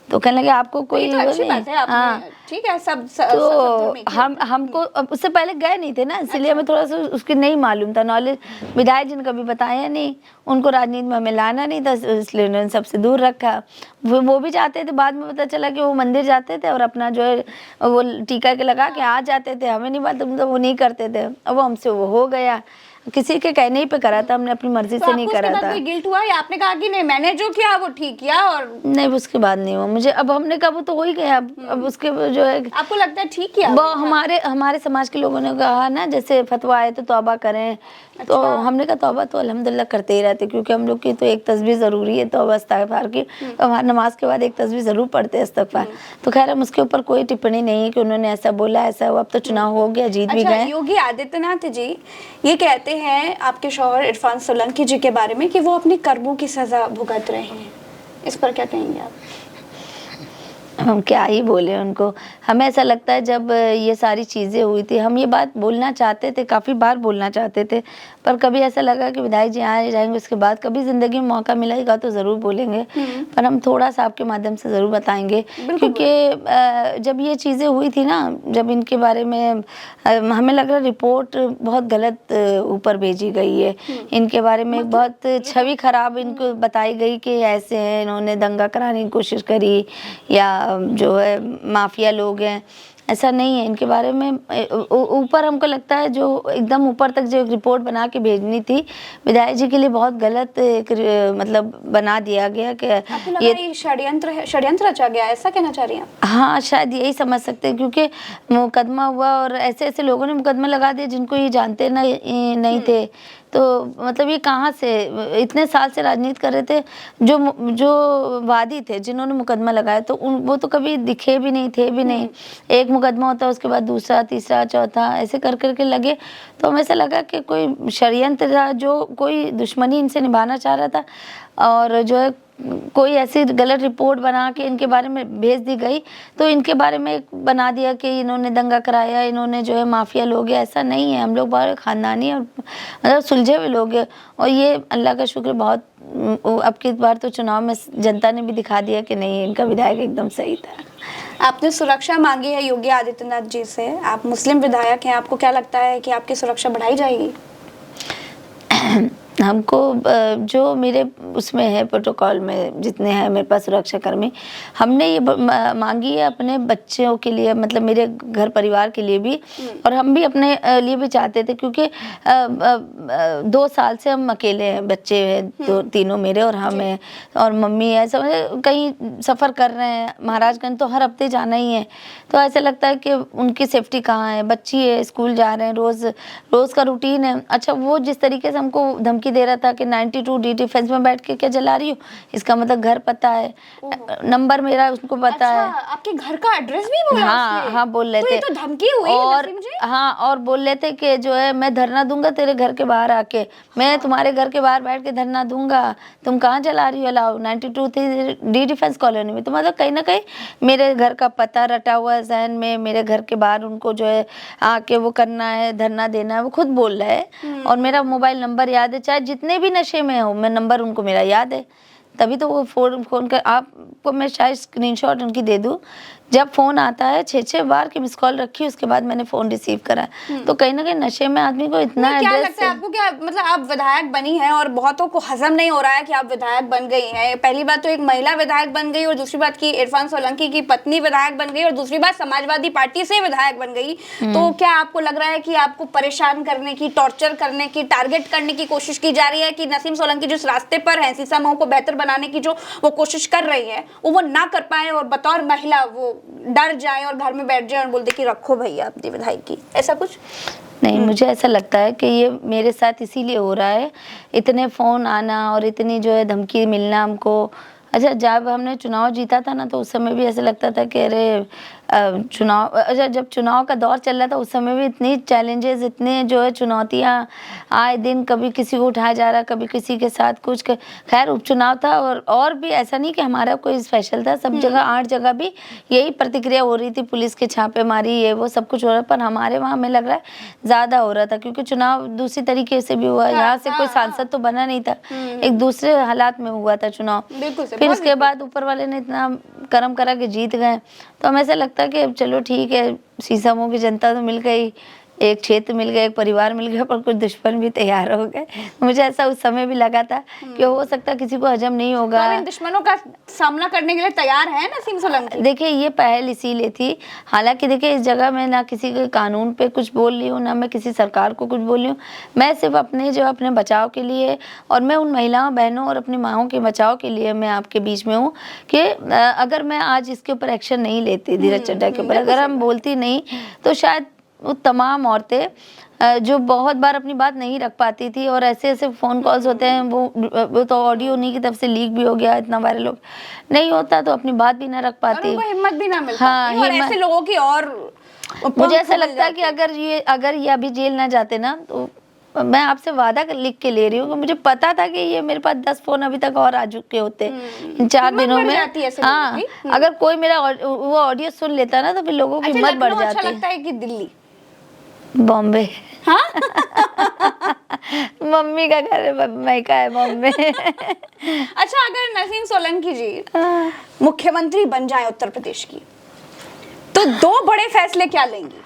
तो कहने लगे आपको कोई तो अच्छी बात है, हाँ, ठीक है, सब तो हमको उससे पहले गए नहीं थे ना, इसलिए हमें थोड़ा सा उसकी नहीं मालूम था, नॉलेज विधायक जी ने कभी बताया नहीं, उनको राजनीति में हमें लाना नहीं था, इसलिए उन्होंने सबसे दूर रखा। वो भी जाते थे, बाद में पता चला कि वो मंदिर जाते थे और अपना जो है वो टीका के लगा के आ जाते थे, हमें नहीं मालूम था, वो नहीं करते थे। अब वो हमसे वो हो गया, किसी के कहने ही पे करा था, हमने अपनी मर्जी से नहीं करा था। कोई गिल्ट हुआ या आपने कहा कि नहीं मैंने जो किया वो ठीक किया? और नहीं, उसके बाद नहीं हुआ मुझे। अब हमने कहा वो तो हो ही गया, अब उसके जो है आपको लगता है ठीक किया? वो हमारे समाज के लोगों ने कहा ना, जैसे फतवा आए तो तौबा करें। तो हमने कहा तौबा तो अल्हम्दुलिल्लाह करते ही रहते, क्योंकि हम लोग की तो एक तस्बीह ज़रूरी है तौबा इस्तिग़फ़ार की, तो हमारी नमाज के बाद एक तस्बीह ज़रूर पढ़ते हैं इस्तिग़फ़ार। तो खैर हम उसके ऊपर कोई टिप्पणी नहीं है कि उन्होंने ऐसा बोला ऐसा हुआ, अब तो चुनाव हो गया, जीत भी गए। योगी आदित्यनाथ जी ये कहते हैं आपके शौहर इरफान सोलंकी जी के बारे में कि वो अपने कर्मों की सज़ा भुगत रहे हैं, इस पर क्या कहेंगे आप? हम क्या ही बोले उनको। हमें ऐसा लगता है जब ये सारी चीज़ें हुई थी, हम ये बात बोलना चाहते थे, काफ़ी बार बोलना चाहते थे, पर कभी ऐसा लगा कि विधायक जी आ जाएंगे, उसके बाद कभी ज़िंदगी में मौका मिलेगा तो ज़रूर बोलेंगे, पर हम थोड़ा सा आपके माध्यम से ज़रूर बताएंगे। क्योंकि जब ये चीज़ें हुई थी ना, जब इनके बारे में हमें लग रहा रिपोर्ट बहुत गलत ऊपर भेजी गई है, इनके बारे में एक बहुत छवि खराब इनको बताई गई कि ऐसे हैं, इन्होंने दंगा कराने की कोशिश करी या जो है माफिया लोग हैं। ऐसा नहीं है, इनके बारे में ऊपर हमको लगता है जो एकदम ऊपर तक जो एक रिपोर्ट बना के भेजनी थी विधायक जी के लिए बहुत गलत एक मतलब बना दिया गया कि ये षड्यंत्र रचा गया, ऐसा कहना चाह रही हैं? हाँ, शायद यही समझ सकते हैं, क्योंकि मुकदमा हुआ और ऐसे ऐसे लोगों ने मुकदमा लगा दिया जिनको ये जानते नहीं थे। तो मतलब ये कहाँ से, इतने साल से राजनीति कर रहे थे, जो वादी थे जिन्होंने मुकदमा लगाया, तो वो तो कभी दिखे भी नहीं थे भी नहीं। एक मुकदमा होता है, उसके बाद दूसरा, तीसरा, चौथा, ऐसे कर करके लगे। तो हमें ऐसा लगा कि कोई षड्यंत्र था, जो कोई दुश्मनी इनसे निभाना चाह रहा था, और जो है कोई ऐसी गलत रिपोर्ट बना के इनके बारे में भेज दी गई, तो इनके बारे में एक बना दिया कि इन्होंने दंगा कराया, इन्होंने जो है माफिया लोग हैं। ऐसा नहीं है, हम लोग बहुत खानदानी और मतलब सुलझे हुए लोग हैं, और ये अल्लाह का शुक्र बहुत अब की बार तो चुनाव में जनता ने भी दिखा दिया कि नहीं, इनका विधायक एकदम सही था। आपने सुरक्षा मांगी है योगी आदित्यनाथ जी से, आप मुस्लिम विधायक हैं, आपको क्या लगता है कि आपकी सुरक्षा बढ़ाई जाएगी? हमको जो मेरे उसमें है प्रोटोकॉल में जितने हैं मेरे पास सुरक्षाकर्मी, हमने ये मांगी है अपने बच्चों के लिए, मतलब मेरे घर परिवार के लिए भी, और हम भी अपने लिए भी चाहते थे, क्योंकि 2 साल से हम अकेले हैं, बच्चे हैं तीनों मेरे और हम हैं, और मम्मी है, सब कहीं सफ़र कर रहे हैं महाराजगंज, तो हर हफ्ते जाना ही है। तो ऐसा लगता है कि उनकी सेफ्टी कहाँ है, बच्ची है, स्कूल जा रहे हैं, रोज़ का रूटीन है। अच्छा, वो जिस तरीके से हमको धमकी धमकी दे रहा था कि 92 डी डिफेंस में बैठ के क्या जला रही हो, इसका मतलब घर पता है, नंबर मेरा उसको पता है। आपके घर का एड्रेस भी बोला हाँ उसने? हाँ बोल रहे तो थे। ये तो धमकी हुई और नसीम जी। हाँ, और बोल रहे थे कि जो है मैं धरना दूंगा तेरे घर के बाहर आके, मैं तुम्हारे घर के बाहर बैठ के धरना दूंगा, तुम कहाँ चला रही हो अलाउ 92 थी डी डिफेंस कॉलोनी में। तो मतलब कहीं ना कहीं मेरे घर का पता रटा हुआ है जहन में, मेरे घर के बाहर उनको जो है आके वो करना है, धरना देना है, वो खुद बोल रहा है। और मेरा मोबाइल नंबर याद है, चाहे जितने भी नशे में हो, मैं नंबर उनको मेरा याद है। तभी तो वो फोन कर, आपको मैं शायद स्क्रीनशॉट उनकी दे दूं, जब फोन आता है 6-6 बार की मिस कॉल रखी, उसके बाद मैंने फोन रिसीव करा। तो कहीं ना कहीं नशे में आदमी को इतना क्या एड्रेस लगता है आपको, क्या मतलब आप विधायक बनी हैं और बहुतों को हजम नहीं हो रहा है कि आप विधायक बन गई हैं। पहली बात तो एक महिला विधायक बन गई, और दूसरी बात की इरफान सोलंकी की पत्नी विधायक बन गई, और दूसरी बात समाजवादी पार्टी से विधायक बन गई। तो क्या आपको लग रहा है कि आपको परेशान करने की, टॉर्चर करने की, टारगेट करने की कोशिश की जा रही है कि नसीम सोलंकी जिस रास्ते पर है, शीशा मऊ को बेहतर बनाने की जो वो कोशिश कर रही है, वो ना कर पाए और बतौर महिला वो डर जाए और घर में बैठ जाए और बोल दे कि रखो भैया अपनी विधायक की, ऐसा कुछ? नहीं, मुझे ऐसा लगता है कि ये मेरे साथ इसीलिए हो रहा है, इतने फ़ोन आना और इतनी जो है धमकी मिलना हमको। अच्छा, जब हमने चुनाव जीता था ना, तो उस समय भी ऐसा लगता था कि अरे चुनाव, अच्छा जब चुनाव का दौर चल रहा था उस समय भी इतनी चैलेंजेस, इतने जो है चुनौतियाँ आए दिन, कभी किसी को उठाया जा रहा, कभी किसी के साथ कुछ। खैर उपचुनाव था, और भी ऐसा नहीं कि हमारा कोई स्पेशल था, सब जगह 8 जगह भी यही प्रतिक्रिया हो रही थी, पुलिस के छापेमारी ये वो सब कुछ हो रहा है। पर हमारे वहाँ हमें लग रहा है ज़्यादा हो रहा था, क्योंकि चुनाव दूसरी तरीके से भी हुआ, यहाँ से कोई सांसद तो बना नहीं था, एक दूसरे हालात में हुआ था चुनाव। फिर उसके बाद ऊपर वाले ने इतना कर्म करा कि जीत गए। तो हमें ऐसा लगता है कि चलो ठीक है, शीशा मऊ की जनता तो मिल गई, एक क्षेत्र मिल गया, एक परिवार मिल गया, पर कुछ दुश्मन भी तैयार हो गए। मुझे ऐसा उस समय भी लगा था कि हो सकता है किसी को हजम नहीं होगा। तो इन दुश्मनों का सामना करने के लिए तैयार है नसीम सोलंकी? देखिए, ये पहल इसीलिए थी, हालांकि देखिए इस जगह मैं ना किसी के कानून पे कुछ बोल रही हूँ, ना मैं किसी सरकार को कुछ बोल रही हूँ, मैं सिर्फ अपने जो अपने बचाव के लिए, और मैं उन महिलाओं बहनों और अपनी माँओं के बचाव के लिए मैं आपके बीच में हूँ कि अगर मैं आज इसके ऊपर एक्शन नहीं लेती, धीरज चड्ढा के ऊपर अगर हम बोलती नहीं, तो शायद वो तमाम औरतें जो बहुत बार अपनी बात नहीं रख पाती थी, और ऐसे ऐसे फ़ोन कॉल्स होते हैं, वो तो ऑडियो उन्हीं की तरफ से लीक भी हो गया, इतना वायरल हो, नहीं होता तो अपनी बात भी ना रख पाती, और उनको हिम्मत भी ना मिल हाँ, पाती, और ऐसे लोगों की और मुझे ऐसा लगता है कि अगर ये अभी जेल ना जाते ना, तो मैं आपसे वादा लिख के ले रही हूँ कि मुझे पता था कि ये मेरे पास 10 फोन अभी तक और आ चुके होते इन 4 दिनों में। हाँ, अगर कोई मेरा वो ऑडियो सुन लेता ना, तो फिर लोगों की हिम्मत बढ़ जाती। अच्छा लगता है कि दिल्ली, बॉम्बे? हाँ? मम्मी का घर है, मम्मी का है बॉम्बे। अच्छा, अगर नसीम सोलंकी जी मुख्यमंत्री बन जाए उत्तर प्रदेश की, तो 2 बड़े फैसले क्या लेंगी?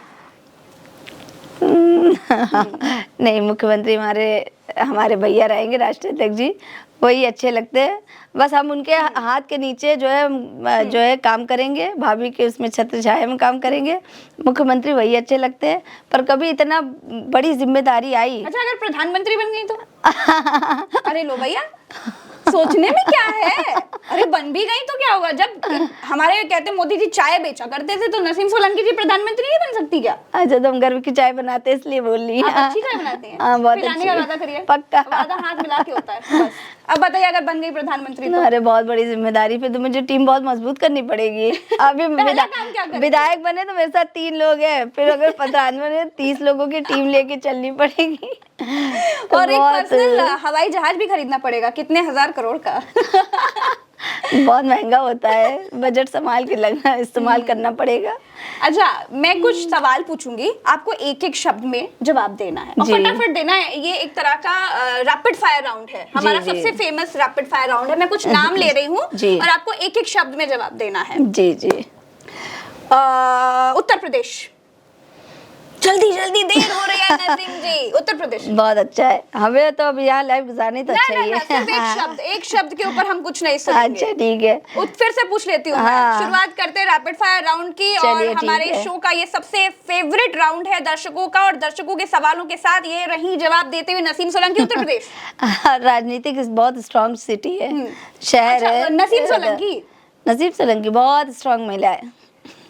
नहीं, मुख्यमंत्री हमारे भैया रहेंगे, राष्ट्रीय अध्यक्ष जी, वही अच्छे लगते हैं। बस हम उनके हाथ के नीचे जो है काम करेंगे, भाभी के उसमें छत्र छाया में काम करेंगे। मुख्यमंत्री वही अच्छे लगते हैं, पर कभी इतना बड़ी जिम्मेदारी आई। अच्छा, अगर प्रधानमंत्री बन गई तो? अरे लो भैया, सोचने में क्या है? अरे बन भी गई तो क्या होगा? जब हमारे कहते मोदी जी चाय बेचा करते थे, तो नसीम सोलंकी जी प्रधानमंत्री नहीं बन सकती क्या? अच्छा, तो हम घर की चाय बनाते हैं इसलिए बोल रही हैं। आप अच्छी चाय बनाते हैं? हाँ, बहुत अच्छी। का वादा करिए, पक्का वादा हाथ मिला के होता है बस। अब बताइए, अगर बन गई प्रधानमंत्री तो? अरे बहुत बड़ी जिम्मेदारी, फिर तो मुझे टीम बहुत मजबूत करनी पड़ेगी। अभी विधायक बने तो मेरे साथ 3 लोग हैं, फिर अगर प्रधानमंत्री बने 30 लोगों की टीम लेके चलनी पड़ेगी। तो और एक पर्सनल हवाई जहाज भी खरीदना पड़ेगा, कितने 1000 करोड़ का। बहुत महंगा होता है, बजट संभाल के इस्तेमाल करना पड़ेगा। अच्छा, मैं कुछ सवाल पूछूंगी, आपको एक एक शब्द में जवाब देना है और फटाफट देना है। ये एक तरह का रैपिड फायर राउंड है, हमारा सबसे फेमस रैपिड फायर राउंड है। मैं कुछ नाम ले रही हूँ और आपको एक एक शब्द में जवाब देना है। जी जी। उत्तर प्रदेश। जल्दी जल्दी, देर हो रही है नसीम जी। उत्तर प्रदेश। बहुत अच्छा है, हमें तो अब यहाँ लाइव गुजारनी तो अच्छा ही है। सिर्फ एक शब्द के ऊपर हम कुछ नहीं सुनेंगे। अच्छा ठीक है, फिर से पूछ लेती हूँ। हाँ। शुरुआत करते हैं रैपिड फायर राउंड की, और हमारे शो का ये सबसे फेवरेट राउंड है दर्शकों का, और दर्शकों के सवालों के साथ ये रही जवाब देते हुए नसीम सोलंकी। उत्तर प्रदेश राजनीतिक बहुत स्ट्रॉन्ग सिटी है, शहर है। नसीम सोलंकी बहुत स्ट्रॉन्ग महिला है।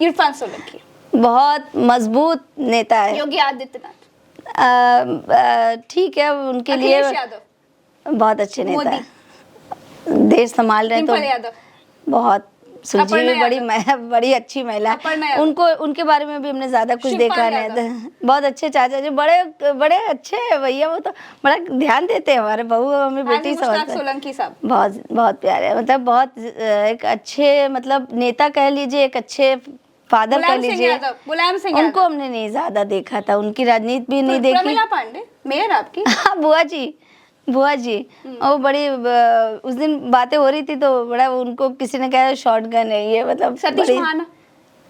इरफान सोलंकी बहुत मजबूत नेता है। योगी आदित्यनाथ ठीक है, उनके लिए बहुत अच्छे नेता मोदी? है, देश संभाल रहे हैं डिम्पल तो यादव? बहुत सुलझी अपर्णा हुई बड़ी यादव? बड़ी अच्छी महिला है। अपर्णा यादव? उनको उनके बारे में भी हमने ज्यादा कुछ शिवपाल देखा नहीं यादव? था। बहुत अच्छे चाचा जी, बड़े बड़े अच्छे हैं भैया, वो तो बड़ा ध्यान देते हैं, हमारे बहू हमें बेटी हाजी मुश्ताक समझते हैं। सोलंकी साहब? बहुत बहुत प्यारे हैं, मतलब बहुत एक अच्छे, मतलब नेता कह लीजिए, एक अच्छे फादर कह मुलायम सिंह लीजिए। यादव? मुलायम सिंह उनको यादव? हमने नहीं ज्यादा देखा था, उनकी राजनीति भी नहीं देखी। प्रमिला पांडे मेयर आपकी? हाँ, बुआ जी वो बड़ी उस दिन बातें हो रही थी तो बड़ा उनको किसी ने कहा शॉर्ट गन है ये, मतलब सतीश बड़ी महाना?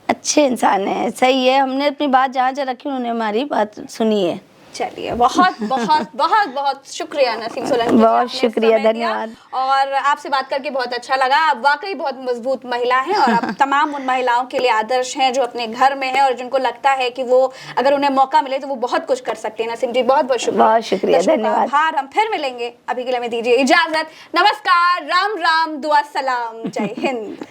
अच्छे इंसान है, सही है। हमने अपनी बात जहाँ जहाँ रखी उन्होंने हमारी बात सुनी है। चलिए, बहुत बहुत बहुत बहुत शुक्रिया नसीम सोलंकी, बहुत आपने शुक्रिया, समय दिया धन्यवाद। और आपसे बात करके बहुत अच्छा लगा। आप वाकई बहुत मजबूत महिला हैं और आप तमाम उन महिलाओं के लिए आदर्श हैं जो अपने घर में हैं और जिनको लगता है कि वो अगर उन्हें मौका मिले तो वो बहुत कुछ कर सकते हैं। नसीम जी, बहुत बहुत शुक्रिया। बहुत शुक्रिया, दर्शकों का धन्यवाद। आभार। हम फिर मिलेंगे, अभी के लिए हमें दीजिए इजाजत। नमस्कार, राम राम, दुआ सलाम, जय हिंद।